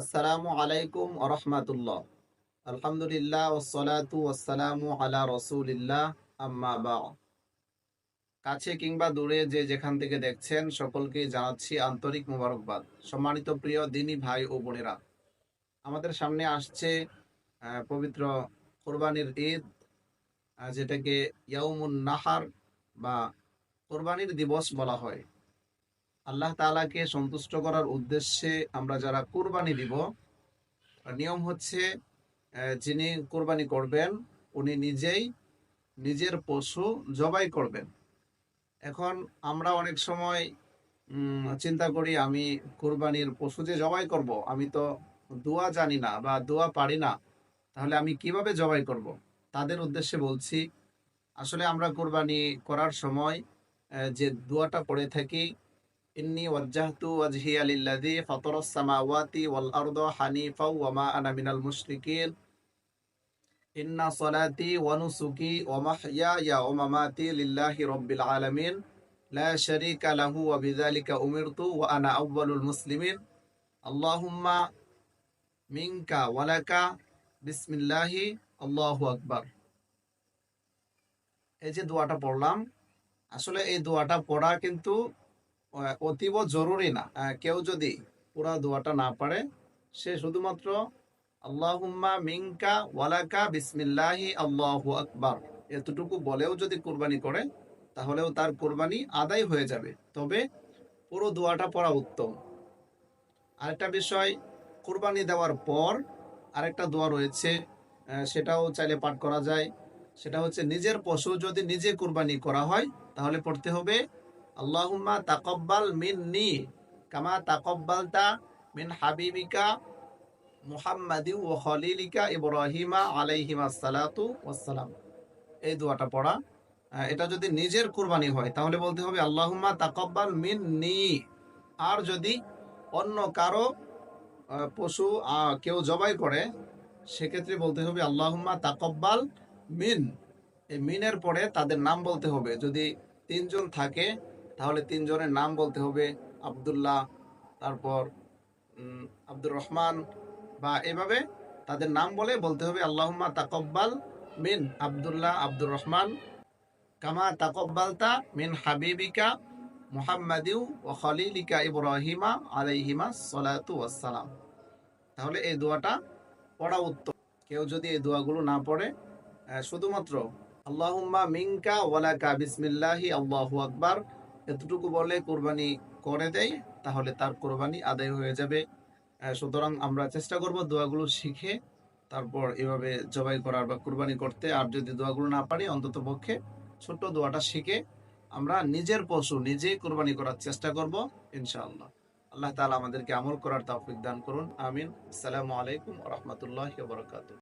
আসসালামু আলাইকুম ওয়া রাহমাতুল্লাহ। আলহামদুলিল্লাহ ওয়াসসালাতু ওয়াসসালামু আলা রাসূলিল্লাহ, আম্মা বা'দ। কাছে কিংবা দূরে যে যেখান থেকে দেখছেন সকলকে জানাচ্ছি আন্তরিক মোবারকবাদ। সম্মানিত প্রিয় দিনী ভাই ও বোনেরা, আমাদের সামনে আসছে পবিত্র কোরবানির ঈদ, যেটাকে ইয়াউমুন নাহার বা কোরবানির দিবস বলা হয়। আল্লাহ তাআলাকে সন্তুষ্ট করার উদ্দেশ্যে আমরা যারা কোরবানি দিব, নিয়ম হচ্ছে যিনি কোরবানি করবেন উনি নিজেই নিজের পশু জবাই করবেন। এখন আমরা অনেক সময় চিন্তা করি, আমি কোরবানির পশু যে জবাই করব, আমি তো দোয়া জানি না বা দোয়া পারি না, তাহলে আমি কিভাবে জবাই করব। তাদের উদ্দেশ্যে বলছি, আসলে আমরা কোরবানি করার সময় যে দোয়াটা পড়ে থাকি, ইন্নী ওয়াজ্জাহতু ওয়াজহিয়া লিল্লাযী ফাতারাস সামাওয়াতি ওয়াল আরদা হানিফা ওয়া মা আনা মিনাল মুশরিকিন, ইন্না সলাতি ওয়া নুসুকি ওয়া মাহইয়ায়া ওয়া মামাতি লিল্লাহি রাব্বিল আলামিন লা শারীকা লাহু ওয়া বিযালিকা উমিরতু ওয়া আনা আউয়ালুল মুসলিমিন, আল্লাহুম্মা মিনকা ওয়া লাকা বিসমিল্লাহি আল্লাহু আকবার। এই যে দোয়াটা পড়লাম, আসলে এই দোয়াটা পড়া কিন্তু অতীব জরুরি না। কেউ যদি পুরা দোয়াটা না পারে, সে শুধুমাত্র আল্লাহুম্মা মিনকা ওয়ালাকা বিসমিল্লাহি আল্লাহু আকবার এতটুকু বলেও যদি কুরবানি করে, তাহলেও তার কুরবানি আদায় হয়ে যাবে। তবে পুরো দোয়াটা পড়া উত্তম। আরেকটা বিষয়, কুরবানি দেওয়ার পর আরেকটা দোয়া রয়েছে, সেটাও চাইলে পাঠ করা যায়। সেটা হচ্ছে, নিজের পশু যদি নিজে কুরবানি করা হয়, তাহলে পড়তে হবে আল্লাহুম্মা তাকাব্বাল মিন্নি কামা তাকাব্বালতা মিন হাবিবিকা মুহাম্মাদি ও খলিলিকা ইব্রাহিমা আলাইহিমাস সালাতু ওয়াসসালাম। এই দোয়াটা পড়া, এটা যদি নিজের কুরবানি হয় তাহলে বলতে হবে আল্লাহুম্মা তাকাব্বাল মিন্নি। আর যদি অন্য কারো পশু কেউ জবাই করে, সেক্ষেত্রে বলতে হবে আল্লাহুম্মা তাকাব্বাল মিন। এই মিনের পরে তাদের নাম বলতে হবে। যদি তিনজন থাকে, তাহলে তিনজনের নাম বলতে হবে আব্দুল্লাহ, তারপর আব্দুর রহমান, বা এভাবে তাদের নাম বলে বলতে হবে আল্লাহুম্মা তাকাব্বাল মিন আব্দুল্লাহ আব্দুর রহমান কামা তাকাব্বালতা মিন হাবিবিকা মুহাম্মাদিউ ওয়া খলিলিকা ইব্রাহিমা আলাইহিমাস সালাতু ওয়াসসালাম। তাহলে এই দোয়াটা পড়া উত্তম। কেউ যদি এই দোয়াগুলো না পড়ে, শুধুমাত্র আল্লাহুম্মা মিনকা ওয়ালাকা বিসমিল্লাহি আল্লাহু আকবার এতটুকু বলে কোরবানি করে দেয়, তাহলে তার কোরবানি আদায় হয়ে যাবে। সুতরাং আমরা চেষ্টা করব দোয়াগুলো শিখে তারপর এভাবে জবাই করার বা কুরবানি করতে। আর যদি দোয়াগুলো না পারি, অন্তত পক্ষে ছোট্ট দোয়াটা শিখে আমরা নিজের পশু নিজেই কুরবানি করার চেষ্টা করব ইনশাআল্লাহ। আল্লাহ তাআলা আমাদেরকে আমল করার তৌফিক দান করুন, আমিন। আসসালামু আলাইকুম ওয়া রাহমাতুল্লাহি ওয়া বারাকাতুহু।